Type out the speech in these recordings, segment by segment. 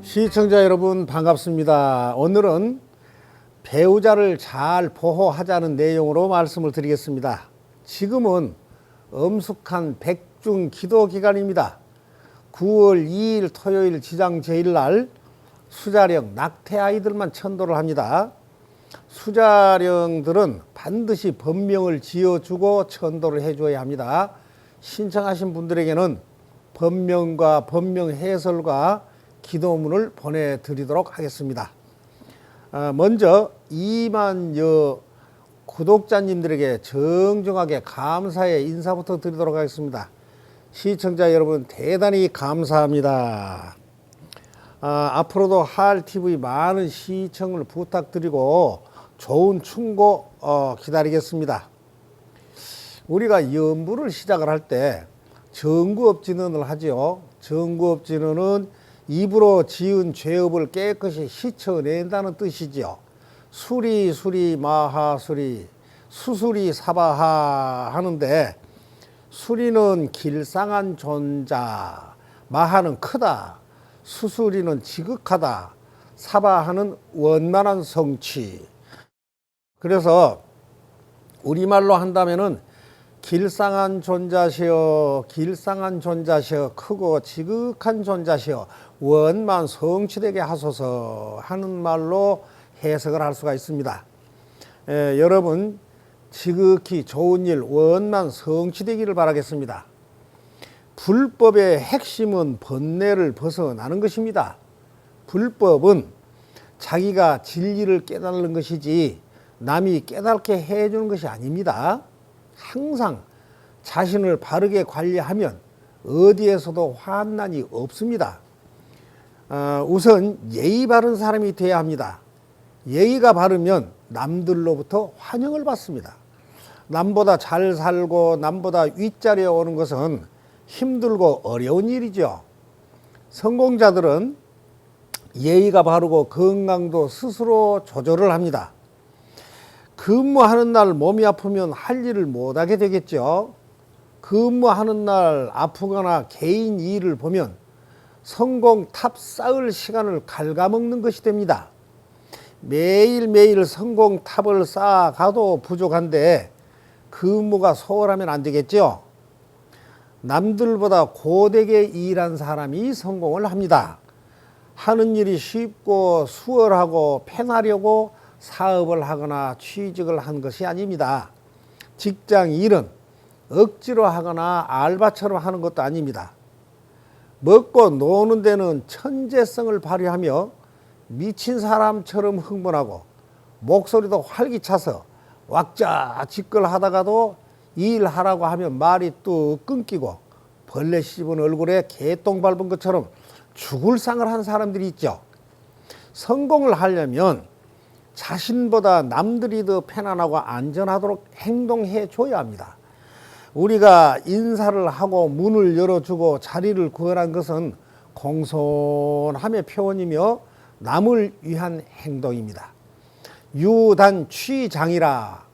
시청자 여러분 반갑습니다. 오늘은 배우자를 잘 보호하자는 내용으로 말씀을 드리겠습니다. 지금은 엄숙한 백중 기도 기간입니다. 9월 2일 토요일 지장 제일날 수자령 낙태 아이들만 천도를 합니다. 수자령들은 반드시 법명을 지어주고 천도를 해줘야 합니다. 신청하신 분들에게는 법명과 법명 해설과 기도문을 보내드리도록 하겠습니다. 먼저 2만여 구독자님들에게 정중하게 감사의 인사부터 드리도록 하겠습니다. 시청자 여러분 대단히 감사합니다. 앞으로도 하알TV 많은 시청을 부탁드리고 좋은 충고 기다리겠습니다. 우리가 연부를 시작을 할 때 정구업진언을 하지요. 정구업진언은 입으로 지은 죄업을 깨끗이 씻어낸다는 뜻이지요. 수리 마하수리 수수리 사바하 하는데, 수리는 길상한 존자, 마하는 크다, 수수리는 지극하다, 사바하는 원만한 성취. 그래서 우리말로 한다면은 길상한 존자시여, 길상한 존자시여, 크고 지극한 존자시여, 원만 성취되게 하소서 하는 말로 해석을 할 수가 있습니다. 여러분 지극히 좋은 일, 원만 성취되기를 바라겠습니다. 불법의 핵심은 번뇌를 벗어나는 것입니다. 불법은 자기가 진리를 깨달는 것이지 남이 깨닫게 해주는 것이 아닙니다. 항상 자신을 바르게 관리하면 어디에서도 환난이 없습니다. 우선 예의 바른 사람이 되어야 합니다. 예의가 바르면 남들로부터 환영을 받습니다. 남보다 잘 살고 남보다 윗자리에 오는 것은 힘들고 어려운 일이죠. 성공자들은 예의가 바르고 건강도 스스로 조절을 합니다. 근무하는 날 몸이 아프면 할 일을 못하게 되겠죠. 근무하는 날 아프거나 개인 일을 보면 성공 탑 쌓을 시간을 갉아먹는 것이 됩니다. 매일매일 성공 탑을 쌓아가도 부족한데 근무가 소홀하면 안 되겠죠. 남들보다 고되게 일한 사람이 성공을 합니다. 하는 일이 쉽고 수월하고 편하려고 사업을 하거나 취직을 한 것이 아닙니다. 직장 일은 억지로 하거나 알바처럼 하는 것도 아닙니다. 먹고 노는 데는 천재성을 발휘하며 미친 사람처럼 흥분하고 목소리도 활기차서 왁자지껄하다가도 일하라고 하면 말이 뚝 끊기고 벌레 씹은 얼굴에 개똥 밟은 것처럼 죽을 상을 한 사람들이 있죠. 성공을 하려면 자신보다 남들이 더 편안하고 안전하도록 행동해 줘야 합니다. 우리가 인사를 하고 문을 열어주고 자리를 구원한 것은 공손함의 표현이며 남을 위한 행동입니다. 유단취장이라,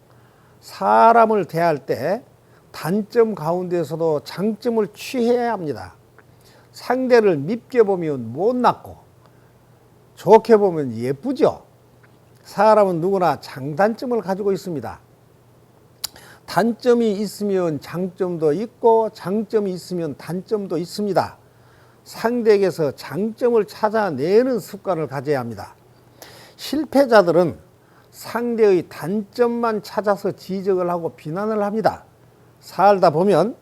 사람을 대할 때 단점 가운데서도 장점을 취해야 합니다. 상대를 밉게 보면 못났고 좋게 보면 예쁘죠. 사람은 누구나 장단점을 가지고 있습니다. 단점이 있으면 장점도 있고 장점이 있으면 단점도 있습니다. 상대에게서 장점을 찾아내는 습관을 가져야 합니다. 실패자들은 상대의 단점만 찾아서 지적을 하고 비난을 합니다. 살다 보면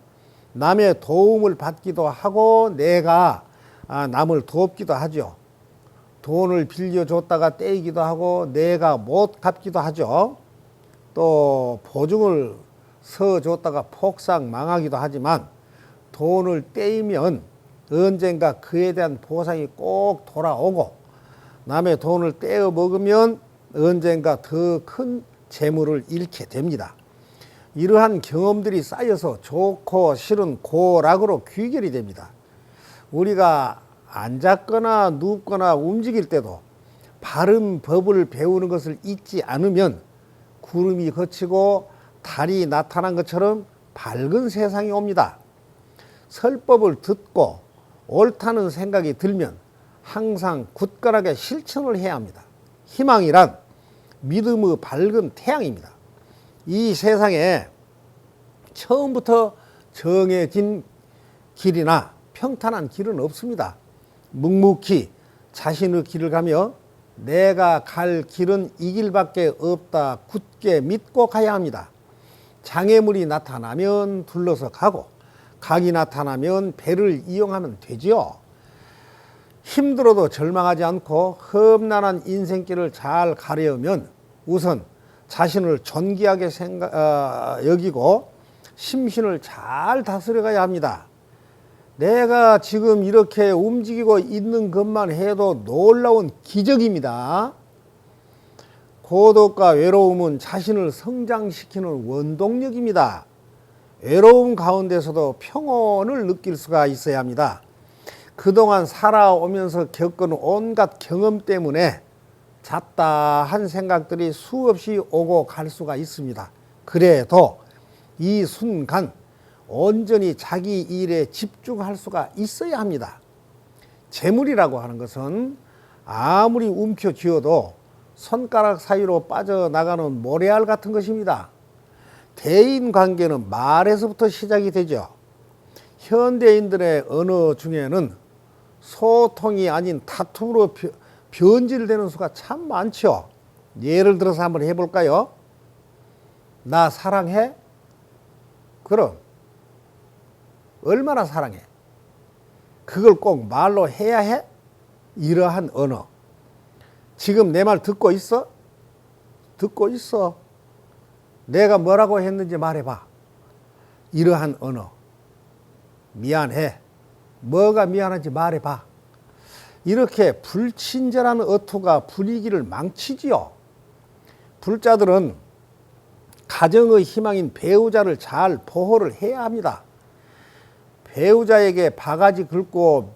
남의 도움을 받기도 하고 내가 남을 돕기도 하죠. 돈을 빌려줬다가 떼이기도 하고 내가 못 갚기도 하죠. 또 보증을 서줬다가 폭삭 망하기도 하지만 돈을 떼이면 언젠가 그에 대한 보상이 꼭 돌아오고, 남의 돈을 떼어 먹으면 언젠가 더 큰 재물을 잃게 됩니다. 이러한 경험들이 쌓여서 좋고 싫은 고락으로 귀결이 됩니다. 우리가 앉았거나 눕거나 움직일 때도 바른 법을 배우는 것을 잊지 않으면 구름이 걷히고 달이 나타난 것처럼 밝은 세상이 옵니다. 설법을 듣고 옳다는 생각이 들면 항상 굳건하게 실천을 해야 합니다. 희망이란 믿음의 밝은 태양입니다. 이 세상에 처음부터 정해진 길이나 평탄한 길은 없습니다. 묵묵히 자신의 길을 가며 내가 갈 길은 이 길밖에 없다 굳게 믿고 가야 합니다. 장애물이 나타나면 둘러서 가고 강이 나타나면 배를 이용하면 되지요. 힘들어도 절망하지 않고 험난한 인생길을 잘 가려면 우선 자신을 존귀하게 여기고 심신을 잘 다스려가야 합니다. 내가 지금 이렇게 움직이고 있는 것만 해도 놀라운 기적입니다. 고독과 외로움은 자신을 성장시키는 원동력입니다. 외로움 가운데서도 평온을 느낄 수가 있어야 합니다. 그동안 살아오면서 겪은 온갖 경험 때문에 잡다한 생각들이 수없이 오고 갈 수가 있습니다. 그래도 이 순간 온전히 자기 일에 집중할 수가 있어야 합니다. 재물이라고 하는 것은 아무리 움켜쥐어도 손가락 사이로 빠져나가는 모래알 같은 것입니다. 대인관계는 말에서부터 시작이 되죠. 현대인들의 언어 중에는 소통이 아닌 다툼으로 변질되는 수가 참 많죠. 예를 들어서 한번 해볼까요? 나 사랑해? 그럼 얼마나 사랑해? 그걸 꼭 말로 해야 해? 이러한 언어. 지금 내 말 듣고 있어? 듣고 있어. 내가 뭐라고 했는지 말해봐. 이러한 언어. 미안해. 뭐가 미안한지 말해봐. 이렇게 불친절한 어투가 분위기를 망치지요. 불자들은 가정의 희망인 배우자를 잘 보호를 해야 합니다. 배우자에게 바가지 긁고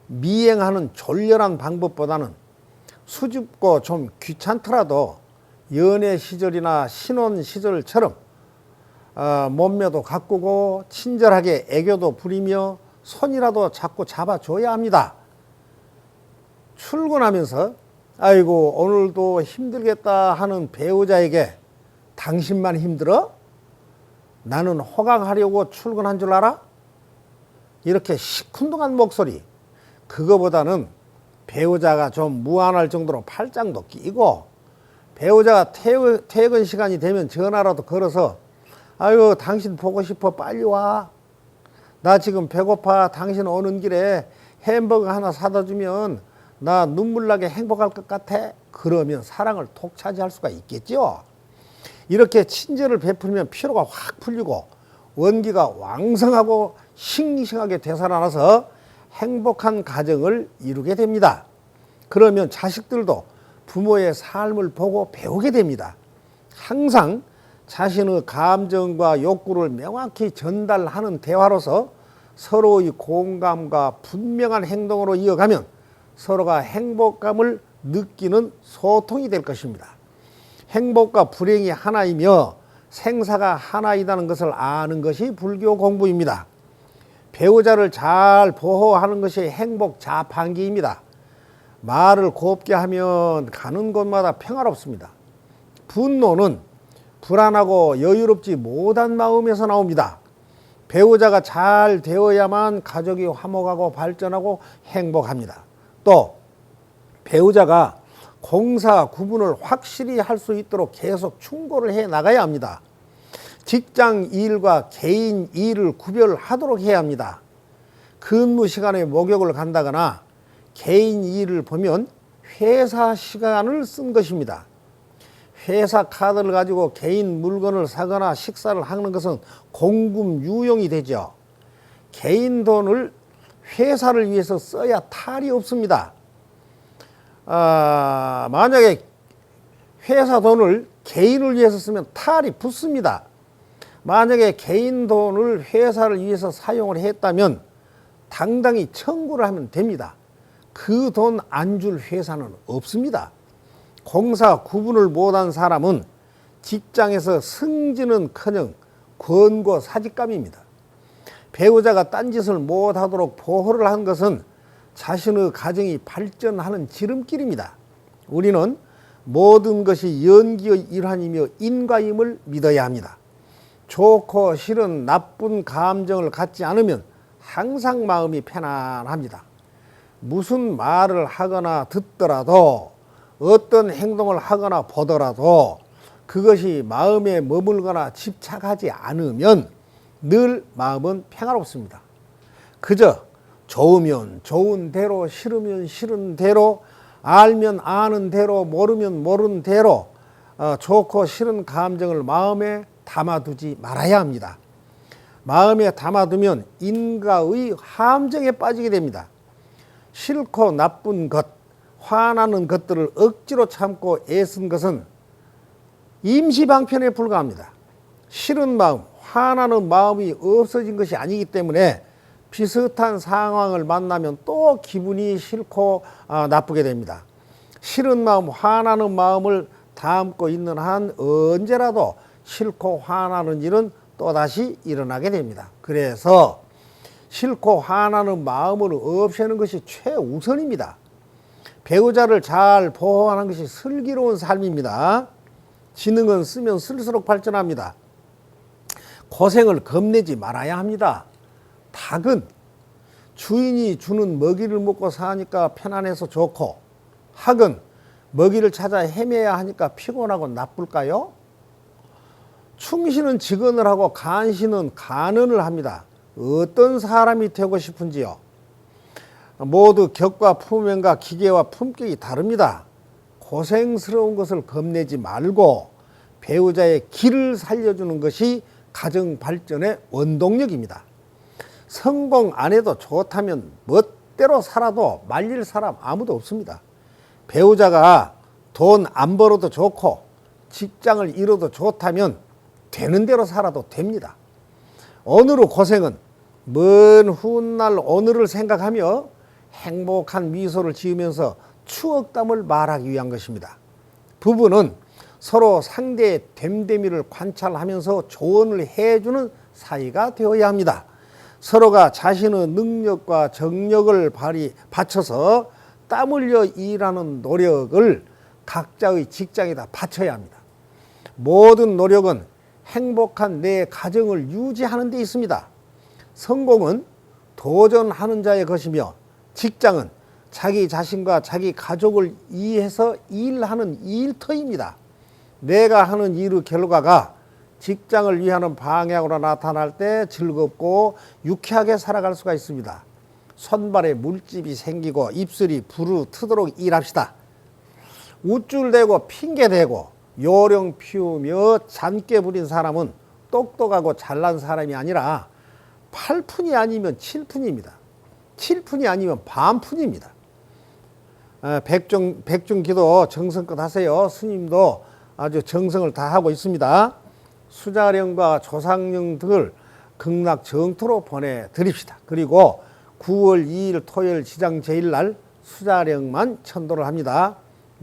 미행하는 졸렬한 방법보다는 수줍고 좀 귀찮더라도 연애 시절이나 신혼 시절처럼 몸매도 가꾸고 친절하게 애교도 부리며 손이라도 자꾸 잡아줘야 합니다. 출근하면서 아이고 오늘도 힘들겠다 하는 배우자에게 당신만 힘들어? 나는 호강하려고 출근한 줄 알아? 이렇게 시큰둥한 목소리, 그거보다는 배우자가 좀 무안할 정도로 팔짱도 끼고 배우자가 퇴근 시간이 되면 전화라도 걸어서 아유 당신 보고 싶어 빨리 와. 나 지금 배고파. 당신 오는 길에 햄버거 하나 사다 주면 나 눈물 나게 행복할 것 같아. 그러면 사랑을 독차지할 수가 있겠죠. 이렇게 친절을 베풀면 피로가 확 풀리고 원기가 왕성하고 싱싱하게 되살아나서 행복한 가정을 이루게 됩니다. 그러면 자식들도 부모의 삶을 보고 배우게 됩니다. 항상 자신의 감정과 욕구를 명확히 전달하는 대화로서 서로의 공감과 분명한 행동으로 이어가면 서로가 행복감을 느끼는 소통이 될 것입니다. 행복과 불행이 하나이며 생사가 하나이다는 것을 아는 것이 불교 공부입니다. 배우자를 잘 보호하는 것이 행복 자판기입니다. 말을 곱게 하면 가는 곳마다 평화롭습니다. 분노는 불안하고 여유롭지 못한 마음에서 나옵니다. 배우자가 잘 되어야만 가족이 화목하고 발전하고 행복합니다. 또 배우자가 공사 구분을 확실히 할 수 있도록 계속 충고를 해 나가야 합니다. 직장 일과 개인 일을 구별하도록 해야 합니다. 근무 시간에 목욕을 간다거나 개인 일을 보면 회사 시간을 쓴 것입니다. 회사 카드를 가지고 개인 물건을 사거나 식사를 하는 것은 공금 유용이 되죠. 개인 돈을 회사를 위해서 써야 탈이 없습니다. 만약에 회사 돈을 개인을 위해서 쓰면 탈이 붙습니다. 만약에 개인 돈을 회사를 위해서 사용을 했다면 당당히 청구를 하면 됩니다. 그 돈 안 줄 회사는 없습니다. 공사 구분을 못한 사람은 직장에서 승진은커녕 권고사직감입니다. 배우자가 딴짓을 못하도록 보호를 한 것은 자신의 가정이 발전하는 지름길입니다. 우리는 모든 것이 연기의 일환이며 인과임을 믿어야 합니다. 좋고 싫은 나쁜 감정을 갖지 않으면 항상 마음이 편안합니다. 무슨 말을 하거나 듣더라도 어떤 행동을 하거나 보더라도 그것이 마음에 머물거나 집착하지 않으면 늘 마음은 평화롭습니다. 그저 좋으면 좋은 대로, 싫으면 싫은 대로, 알면 아는 대로, 모르면 모르는 대로 좋고 싫은 감정을 마음에 담아두지 말아야 합니다. 마음에 담아두면 인과의 함정에 빠지게 됩니다. 싫고 나쁜 것, 화나는 것들을 억지로 참고 애쓴 것은 임시방편에 불과합니다. 싫은 마음, 화나는 마음이 없어진 것이 아니기 때문에 비슷한 상황을 만나면 또 기분이 싫고 나쁘게 됩니다. 싫은 마음, 화나는 마음을 담고 있는 한 언제라도 싫고 화나는 일은 또다시 일어나게 됩니다. 그래서 싫고 화나는 마음을 없애는 것이 최우선입니다. 배우자를 잘 보호하는 것이 슬기로운 삶입니다. 지능은 쓰면 쓸수록 발전합니다. 고생을 겁내지 말아야 합니다. 닭은 주인이 주는 먹이를 먹고 사니까 편안해서 좋고, 학은 먹이를 찾아 헤매야 하니까 피곤하고 나쁠까요? 충신은 직언을 하고 간신은 간언을 합니다. 어떤 사람이 되고 싶은지요? 모두 격과 품행과 기계와 품격이 다릅니다. 고생스러운 것을 겁내지 말고 배우자의 길을 살려주는 것이 가정 발전의 원동력입니다. 성공 안 해도 좋다면 멋대로 살아도 말릴 사람 아무도 없습니다. 배우자가 돈 안 벌어도 좋고 직장을 잃어도 좋다면 되는 대로 살아도 됩니다. 오늘의 고생은 먼 훗날 오늘을 생각하며 행복한 미소를 지으면서 추억담을 말하기 위한 것입니다. 부부는 서로 상대의 됨됨이를 관찰하면서 조언을 해주는 사이가 되어야 합니다. 서로가 자신의 능력과 정력을 바쳐서 땀 흘려 일하는 노력을 각자의 직장에다 바쳐야 합니다. 모든 노력은 행복한 내 가정을 유지하는 데 있습니다. 성공은 도전하는 자의 것이며 직장은 자기 자신과 자기 가족을 위해서 일하는 일터입니다. 내가 하는 일의 결과가 직장을 위하는 방향으로 나타날 때 즐겁고 유쾌하게 살아갈 수가 있습니다. 손발에 물집이 생기고 입술이 부르트도록 일합시다. 우쭐대고 핑계대고 요령 피우며 잔꾀 부린 사람은 똑똑하고 잘난 사람이 아니라 8푼이 아니면 7푼입니다. 7푼이 아니면 반푼입니다. 백중기도 정성껏 하세요. 스님도 아주 정성을 다하고 있습니다. 수자령과 조상령 등을 극락 정토로 보내드립시다. 그리고 9월 2일 토요일 지장 제1날 수자령만 천도를 합니다.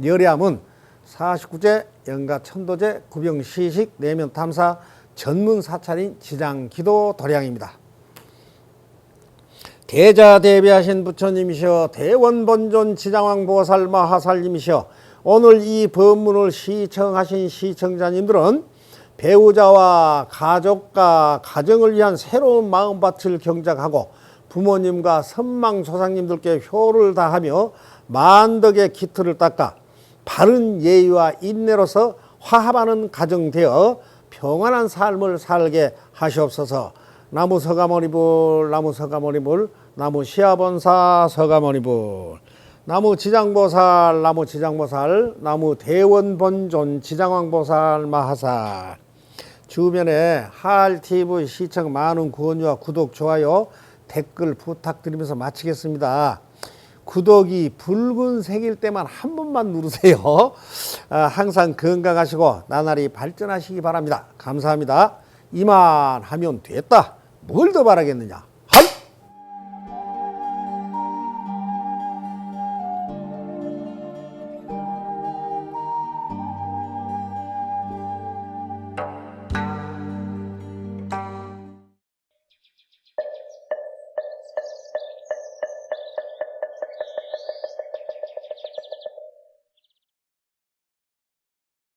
열애암은 49제 영가 천도제 구병시식 내면 탐사 전문 사찰인 지장기도 도량입니다. 대자대비하신 부처님이시여 대원본존 지장왕보살 마하살님이시여 오늘 이 법문을 시청하신 시청자님들은 배우자와 가족과 가정을 위한 새로운 마음밭을 경작하고 부모님과 선망조상님들께 효를 다하며 만덕의 기틀을 닦아 바른 예의와 인내로서 화합하는 가정 되어 평안한 삶을 살게 하시옵소서. 나무 서가모니불, 나무 서가모니불, 나무 시아본사 서가모니불, 나무 지장보살, 나무 지장보살, 나무 대원본존 지장왕보살 마하살. 주변에 하알TV 시청 많은 권유와 구독, 좋아요, 댓글 부탁드리면서 마치겠습니다. 구독이 붉은색일 때만 한 번만 누르세요. 항상 건강하시고 나날이 발전하시기 바랍니다. 감사합니다. 이만 하면 됐다. 뭘 더 바라겠느냐.